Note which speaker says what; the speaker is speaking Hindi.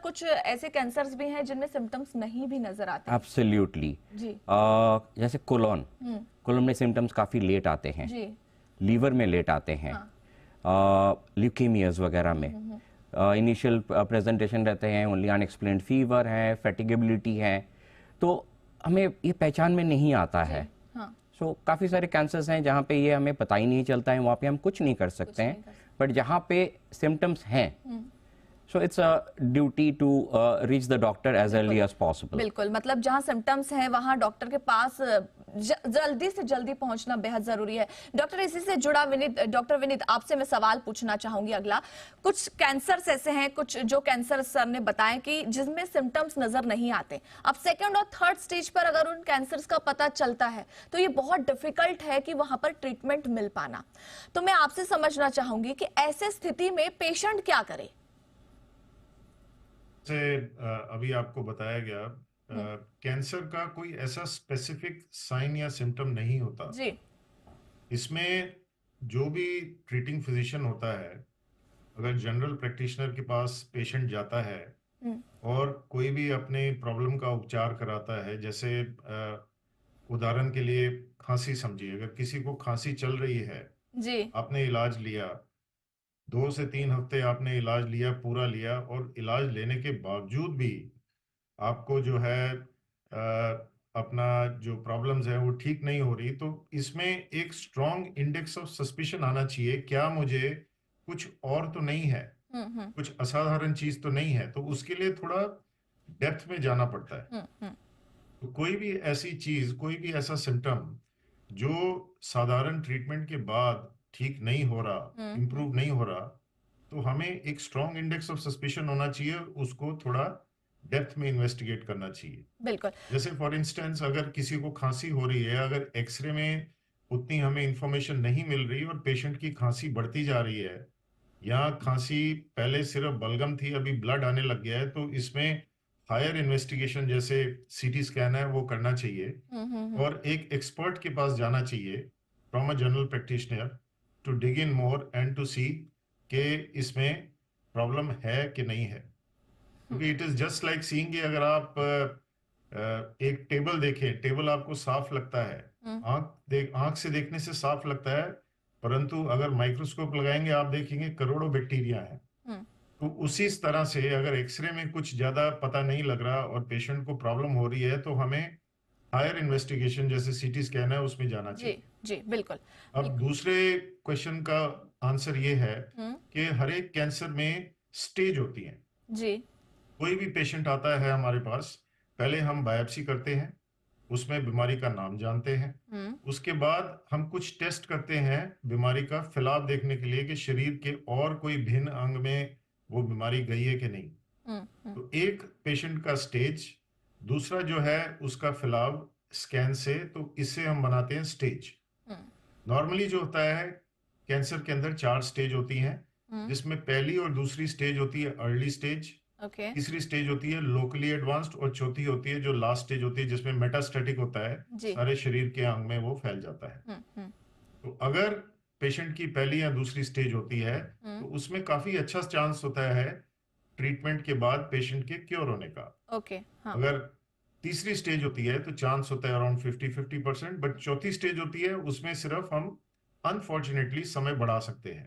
Speaker 1: कुछ ऐसे कैंसर्स भी हैं जिनमें सिम्टम्स नहीं भी नजर आते?
Speaker 2: एब्सोल्युटली
Speaker 1: जी।
Speaker 2: जैसे कोलोन में सिम्टम्स काफ़ी लेट आते हैं,
Speaker 1: जी।
Speaker 2: लीवर में लेट आते हैं, ल्यूकेमियाज वगैरह में इनिशियल प्रेजेंटेशन रहते हैं, ओनली अनएक्सप्लेन्ड फीवर है, फैटिगेबिलिटी है, तो हमें ये पहचान में नहीं आता है।
Speaker 1: हाँ।
Speaker 2: सो काफ़ी सारे कैंसर्स हैं जहाँ पे ये हमें पता ही नहीं चलता है, वहाँ पे हम कुछ नहीं कर सकते हैं, बट जहाँ पे सिम्टम्स हैं so it's a duty to reach the doctor as early as possible.
Speaker 1: बिल्कुल, मतलब जहां सिम्टम्स हैं वहां डॉक्टर के पास जल्दी से जल्दी पहुंचना बेहद जरूरी है। डॉक्टर, इसी से जुड़ा डॉक्टर विनीत, आपसे मैं सवाल पूछना चाहूंगी अगला। कुछ कैंसर्स ऐसे हैं, कुछ जो कैंसर सर ने बताया कि जिसमें सिम्टम्स नजर नहीं आते, अब सेकंड और थर्ड स्टेज पर अगर उन कैंसर्स का पता चलता है तो ये बहुत डिफिकल्ट है कि वहां पर ट्रीटमेंट मिल पाना। तो मैं आपसे समझना चाहूंगी कि ऐसे स्थिति में पेशेंट क्या करे?
Speaker 3: से अभी आपको बताया गया, कैंसर का कोई ऐसा स्पेसिफिक साइन या सिम्टम नहीं होता
Speaker 1: जी।
Speaker 3: इसमें जो भी ट्रीटिंग फिजिशियन होता है, अगर जनरल प्रैक्टिशनर के पास पेशेंट जाता है और कोई भी अपने प्रॉब्लम का उपचार कराता है, जैसे उदाहरण के लिए खांसी समझिए, अगर किसी को खांसी चल रही है,
Speaker 1: जी।
Speaker 3: आपने इलाज लिया, 2 से 3 हफ्ते आपने इलाज लिया, पूरा लिया, और इलाज लेने के बावजूद भी आपको जो है अपना जो प्रॉब्लम्स है वो ठीक नहीं हो रही, तो इसमें एक स्ट्रॉन्ग इंडेक्स ऑफ सस्पिशन आना चाहिए, क्या मुझे कुछ और तो नहीं है, कुछ असाधारण चीज तो नहीं है, तो उसके लिए थोड़ा डेप्थ में जाना पड़ता है। तो कोई भी ऐसी चीज, कोई भी ऐसा सिम्टम जो साधारण ट्रीटमेंट के बाद ठीक नहीं हो रहा, इंप्रूव नहीं हो रहा, तो हमें एक स्ट्रॉन्ग इंडेक्स ऑफ सस्पिशन होना चाहिए, उसको थोड़ा डेप्थ में इन्वेस्टिगेट करना चाहिए।
Speaker 1: बिल्कुल।
Speaker 3: जैसे फॉर इंस्टेंस अगर किसी को खांसी हो रही है, अगर एक्सरे में उतनी हमें इंफॉर्मेशन नहीं मिल रही और पेशेंट की खांसी बढ़ती जा रही है, या खांसी पहले सिर्फ बलगम थी अभी ब्लड आने लग गया है, तो इसमें हायर इन्वेस्टिगेशन जैसे सीटी स्कैन है वो करना चाहिए, और एक एक्सपर्ट के पास जाना चाहिए from a general practitioner to dig in more and to see कि इसमें प्रॉब्लम है कि नहीं है। क्योंकि it is just like seeing कि अगर आप एक टेबल देखें, टेबल आपको साफ लगता है, आंख से देखने से साफ लगता है, परंतु अगर माइक्रोस्कोप लगाएंगे आप देखेंगे करोड़ों बैक्टीरिया हैं। तो उसी तरह से अगर एक्सरे में कुछ ज्यादा पता नहीं लग रहा और पेशेंट को प्रॉब्लम हो रही है, तो हमें हायर इन्वेस्टिगेशन जैसे सीटी स्कैन है उसमें जाना चाहिए।
Speaker 1: जी जी बिल्कुल।
Speaker 3: अब दूसरे क्वेश्चन का आंसर ये है कि हर एक कैंसर में स्टेज होती है।
Speaker 1: जी।
Speaker 3: कोई भी पेशेंट आता है हमारे पास, पहले हम बायोप्सी करते हैं, उसमें बीमारी का नाम जानते हैं, उसके बाद हम कुछ टेस्ट करते हैं बीमारी का फैलाव देखने के लिए कि शरीर के और कोई भिन्न अंग में वो बीमारी गई है कि नहीं। तो एक पेशेंट का स्टेज, दूसरा जो है उसका फैलाव स्कैन से, तो इससे हम बनाते हैं स्टेज। नॉर्मली जो होता है कैंसर के अंदर 4 स्टेज होती हैं, जिसमें पहली और दूसरी स्टेज होती है अर्ली स्टेज, तीसरी स्टेज होती है लोकली एडवांस्ड, और चौथी होती है जो लास्ट स्टेज होती है जिसमें मेटास्टेटिक होता है, सारे शरीर के अंग में वो फैल जाता है। तो अगर पेशेंट की पहली या दूसरी स्टेज होती है तो उसमें काफी अच्छा चांस होता है ट्रीटमेंट के बाद पेशेंट के क्योर होने का।
Speaker 1: हाँ।
Speaker 3: अगर तीसरी स्टेज होती है तो चांस होता है अराउंड 50-50%, बट चौथी स्टेज होती है उसमें सिर्फ हम अनफॉर्चुनेटली समय बढ़ा सकते हैं।